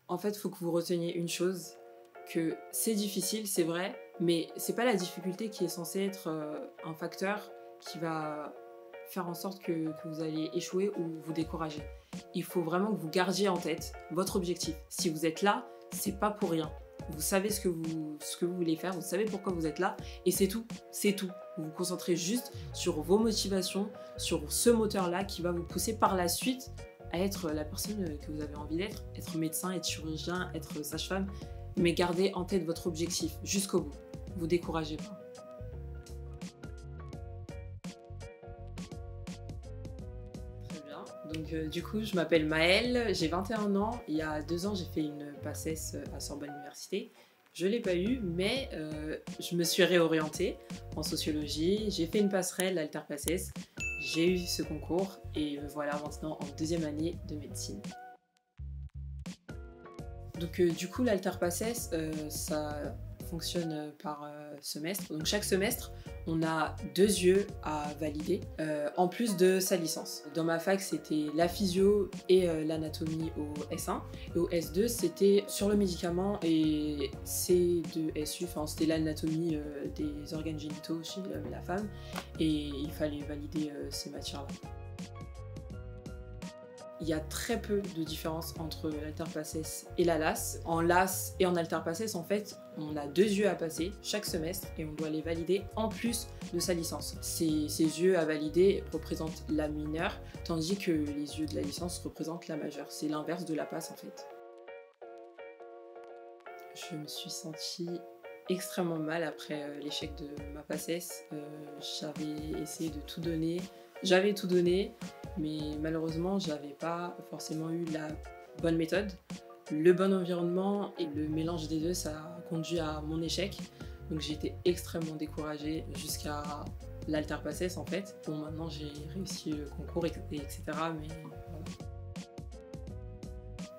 En fait, il faut que vous reteniez une chose, que c'est difficile, c'est vrai, mais c'est pas la difficulté qui est censée être un facteur qui va faire en sorte que vous allez échouer ou vous décourager. Il faut vraiment que vous gardiez en tête votre objectif. Si vous êtes là, c'est pas pour rien. Vous savez ce que vous voulez faire, vous savez pourquoi vous êtes là, et c'est tout, c'est tout. Vous vous concentrez juste sur vos motivations, sur ce moteur-là qui va vous pousser par la suite à être la personne que vous avez envie d'être, être médecin, être chirurgien, être sage-femme, mais gardez en tête votre objectif jusqu'au bout. Vous découragez pas. Très bien. Donc du coup, je m'appelle Maëlle, j'ai 21 ans. Il y a 2 ans, j'ai fait une PACES à Sorbonne Université. Je ne l'ai pas eu, mais je me suis réorientée en sociologie. J'ai fait une passerelle, l'Alter PACES. J'ai eu ce concours et voilà maintenant en 2e année de médecine. Donc du coup, l'Alter PACES, ça fonctionne par semestre. Donc chaque semestre, on a 2 yeux à valider, en plus de sa licence. Dans ma fac, c'était la physio et l'anatomie au S1. Et au S2, c'était sur le médicament et C2SU, enfin c'était l'anatomie des organes génitaux chez la femme. Et il fallait valider ces matières-là. Il y a très peu de différence entre l'Alter PACES et la LAS. En LAS et en Alter PACES, en fait, on a 2 yeux à passer chaque semestre et on doit les valider en plus de sa licence. Ces yeux à valider représentent la mineure, tandis que les yeux de la licence représentent la majeure. C'est l'inverse de la PAS en fait. Je me suis sentie extrêmement mal après l'échec de ma PACES. J'avais essayé de tout donner. J'avais tout donné, mais malheureusement, j'avais pas forcément eu la bonne méthode. Le bon environnement et le mélange des deux, ça a conduit à mon échec. Donc j'ai été extrêmement découragée jusqu'à l'Alter PACES en fait. Bon, maintenant j'ai réussi le concours, etc. Mais voilà.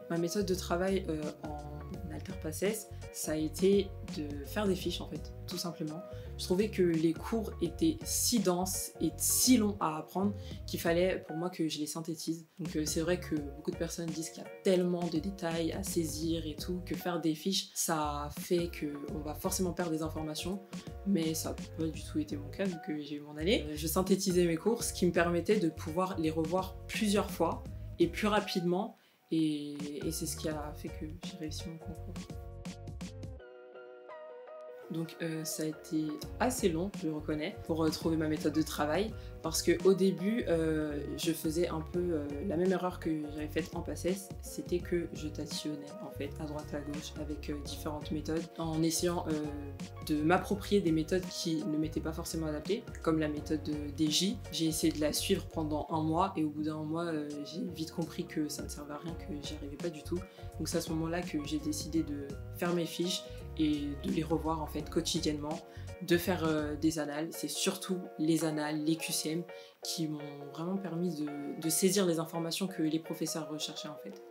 Ma méthode de travail en Alter PACES, ça a été de faire des fiches en fait, tout simplement. Je trouvais que les cours étaient si denses et si longs à apprendre qu'il fallait pour moi que je les synthétise. Donc c'est vrai que beaucoup de personnes disent qu'il y a tellement de détails à saisir et tout, que faire des fiches, ça fait qu'on va forcément perdre des informations, mais ça n'a pas du tout été mon cas vu que j'ai eu mon année. Je synthétisais mes cours, ce qui me permettait de pouvoir les revoir plusieurs fois et plus rapidement, et c'est ce qui a fait que j'ai réussi mon concours. Donc ça a été assez long, je le reconnais, pour trouver ma méthode de travail, parce qu'au début, je faisais un peu la même erreur que j'avais faite en PACES, c'était que je tatillonnais en fait à droite à gauche avec différentes méthodes, en essayant de m'approprier des méthodes qui ne m'étaient pas forcément adaptées, comme la méthode DJ. J'ai essayé de la suivre pendant 1 mois et au bout d'1 mois, j'ai vite compris que ça ne servait à rien, que j'y arrivais pas du tout. Donc c'est à ce moment-là que j'ai décidé de faire mes fiches et de les revoir en fait quotidiennement, de faire des annales. C'est surtout les annales, les QCM qui m'ont vraiment permis de saisir les informations que les professeurs recherchaient en fait.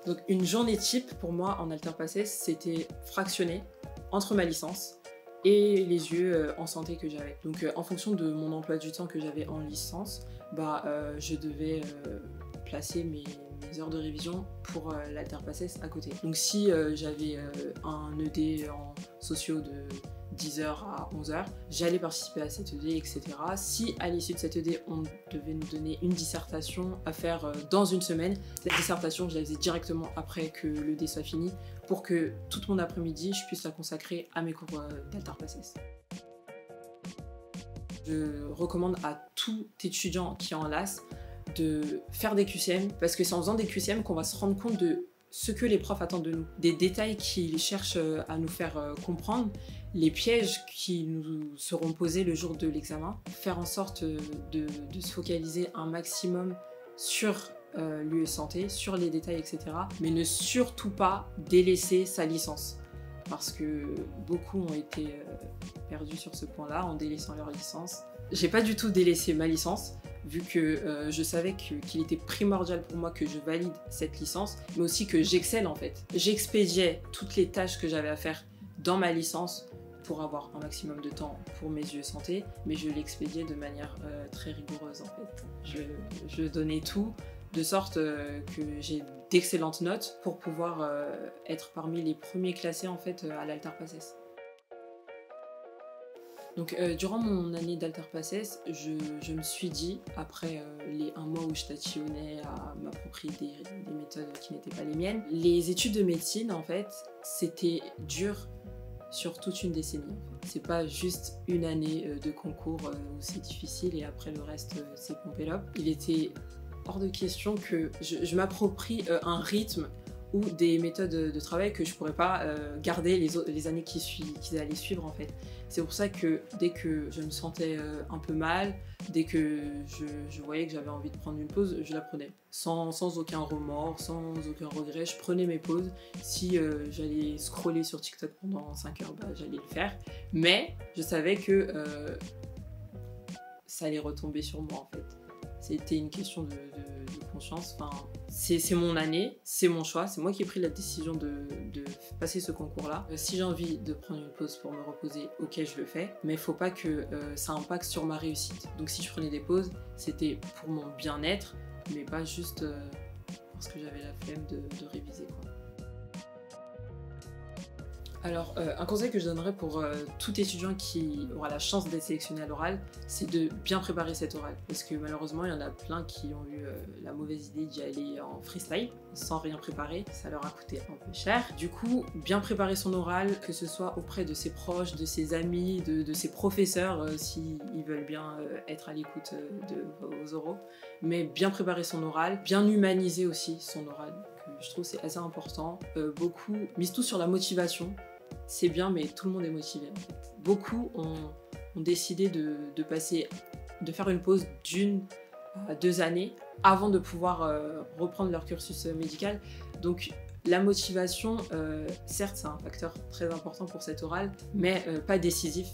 Donc une journée type pour moi en Alter PACES, c'était fractionné entre ma licence et les yeux en santé que j'avais. Donc en fonction de mon emploi du temps que j'avais en licence, je devais placer mes heures de révision pour l'Alter PACES à côté. Donc si j'avais un ED en sociaux de 10h à 11h, j'allais participer à cet ED, etc. Si à l'issue de cet ED, on devait nous donner une dissertation à faire dans une semaine, cette dissertation, je la faisais directement après que l'ED soit fini pour que tout mon après-midi, je puisse la consacrer à mes cours d'Alter PACES. Je recommande à tout étudiant qui est en LAS de faire des QCM, parce que c'est en faisant des QCM qu'on va se rendre compte de ce que les profs attendent de nous, des détails qu'ils cherchent à nous faire comprendre, les pièges qui nous seront posés le jour de l'examen, faire en sorte de se focaliser un maximum sur l'UE santé, sur les détails, etc. Mais ne surtout pas délaisser sa licence, parce que beaucoup ont été perdus sur ce point-là en délaissant leur licence. J'ai pas du tout délaissé ma licence, vu que je savais qu'il était primordial pour moi que je valide cette licence, mais aussi que j'excelle en fait. J'expédiais toutes les tâches que j'avais à faire dans ma licence pour avoir un maximum de temps pour mes yeux santé, mais je l'expédiais de manière très rigoureuse en fait. Je donnais tout de sorte que j'ai d'excellentes notes pour pouvoir être parmi les premiers classés en fait à l'Alter-Passes. Donc durant mon année d'Alter-Passes, je me suis dit, après un mois où je tatillonnais à m'approprier des méthodes qui n'étaient pas les miennes, les études de médecine en fait, c'était dur sur toute une décennie. C'est pas juste une année de concours où c'est difficile et après le reste c'est pompélope. Il était hors de question que je m'approprie un rythme ou des méthodes de travail que je pourrais pas garder les années qui allaient suivre en fait. C'est pour ça que dès que je me sentais un peu mal, dès que je voyais que j'avais envie de prendre une pause, je la prenais. Sans aucun remords, sans aucun regret, je prenais mes pauses. Si j'allais scroller sur TikTok pendant 5 heures, bah, j'allais le faire. Mais je savais que ça allait retomber sur moi en fait. C'était une question de conscience. Enfin, c'est mon année, c'est mon choix, c'est moi qui ai pris la décision de passer ce concours-là. Si j'ai envie de prendre une pause pour me reposer, ok, je le fais, mais il faut pas que ça impacte sur ma réussite. Donc si je prenais des pauses, c'était pour mon bien-être, mais pas juste parce que j'avais la flemme de réviser, quoi. Alors, un conseil que je donnerais pour tout étudiant qui aura la chance d'être sélectionné à l'oral, c'est de bien préparer cet oral. Parce que malheureusement, il y en a plein qui ont eu la mauvaise idée d'y aller en freestyle, sans rien préparer. Ça leur a coûté un peu cher. Du coup, bien préparer son oral, que ce soit auprès de ses proches, de ses amis, de ses professeurs, s'ils veulent bien être à l'écoute de vos oraux. Mais bien préparer son oral, bien humaniser aussi son oral. Je trouve que c'est assez important. Beaucoup misent tout sur la motivation. C'est bien, mais tout le monde est motivé en fait. Beaucoup ont décidé de faire une pause d'1 à 2 années avant de pouvoir reprendre leur cursus médical. Donc la motivation, certes, c'est un facteur très important pour cet oral, mais pas décisif,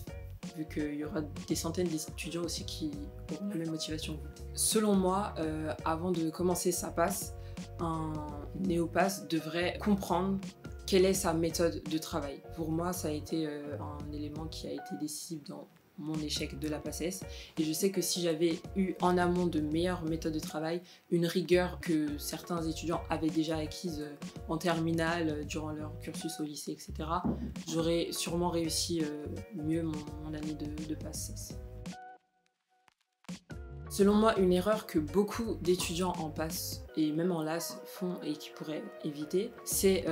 vu qu'il y aura des centaines d'étudiants aussi qui auront la même motivation que vous. Selon moi, avant de commencer sa passe, un néopasse devrait comprendre quelle est sa méthode de travail. Pour moi, ça a été un élément qui a été décisif dans mon échec de la PACES. Et je sais que si j'avais eu en amont de meilleures méthodes de travail, une rigueur que certains étudiants avaient déjà acquise en terminale, durant leur cursus au lycée, etc., j'aurais sûrement réussi mieux mon année de PACES. Selon moi, une erreur que beaucoup d'étudiants en PASS et même en LAS font et qui pourraient éviter, c'est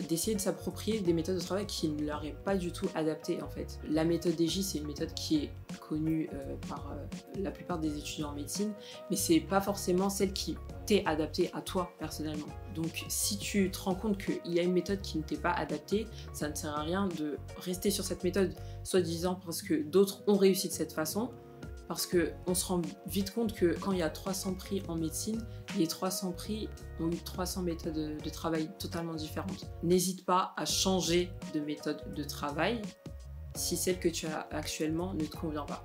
d'essayer de s'approprier des méthodes de travail qui ne leur est pas du tout adaptées en fait. La méthode DJ, c'est une méthode qui est connue par la plupart des étudiants en médecine, mais c'est pas forcément celle qui t'est adaptée à toi personnellement. Donc si tu te rends compte qu'il y a une méthode qui ne t'est pas adaptée, ça ne sert à rien de rester sur cette méthode, soi-disant parce que d'autres ont réussi de cette façon. Parce qu'on se rend vite compte que quand il y a 300 prix en médecine, les 300 prix ont eu 300 méthodes de travail totalement différentes. N'hésite pas à changer de méthode de travail si celle que tu as actuellement ne te convient pas.